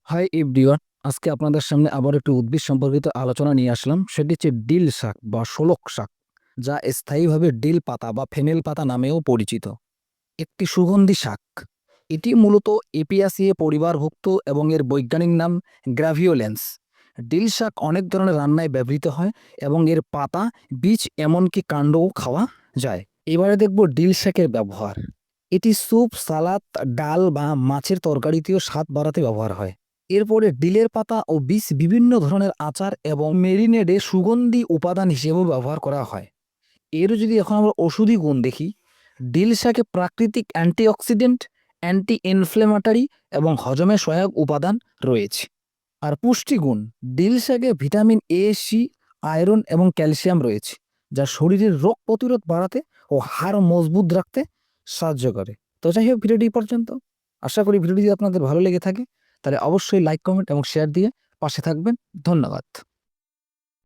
Hi everyone, আজকে আপনাদের সামনে আবার একটি উদ্ভিদ সম্পর্কিত আলোচনা নিয়ে আসলাম। সেটি হচ্ছে ডিল শাক বা শোলক শাক, যা স্থায়ীভাবে ডিল পাতা বা ফেনেল পাতা নামেও পরিচিত। একটি সুগন্ধি শাক। এটি মূলত এপিয়াসিয়ে পরিবারভুক্ত এবং এর বৈজ্ঞানিক নাম গ্রাভিওলেন্স। ডিল শাক অনেক ধরনের রান্নায় ব্যবহৃত হয় এবং এর পাতা, বীজ এমনকি কাণ্ডও খাওয়া যায়। এবারে দেখব ডিল শাকের ব্যবহার। এটি স্যুপ, সালাদ, ডাল বা মাছের তরকারিতেও স্বাদ বাড়াতে ব্যবহার হয়। এরপরে ডিলের পাতা ও বীজ বিভিন্ন ধরনের আচার এবং মেরিনেডে সুগন্ধি উপাদান হিসেবেও ব্যবহার করা হয়। এরও যদি এখন আমরা ওষুধি গুণ দেখি, ডিল শাকে প্রাকৃতিক অ্যান্টিঅক্সিডেন্ট, অ্যান্টি ইনফ্লেমেটরি এবং হজমে সহায়ক উপাদান রয়েছে। আর পুষ্টিগুণ, ডিল শাকে ভিটামিন এ, সি, আয়রন এবং ক্যালসিয়াম রয়েছে, যা শরীরের রোগ প্রতিরোধ বাড়াতে ও হাড় মজবুত রাখতে সাহায্য করে। তো যাই হোক, ভিডিওটি এই পর্যন্ত। আশা করি ভিডিওটি যদি আপনাদের ভালো লেগে থাকে তাহলে অবশ্যই লাইক, কমেন্ট এবং শেয়ার দিয়ে পাশে থাকবেন। ধন্যবাদ।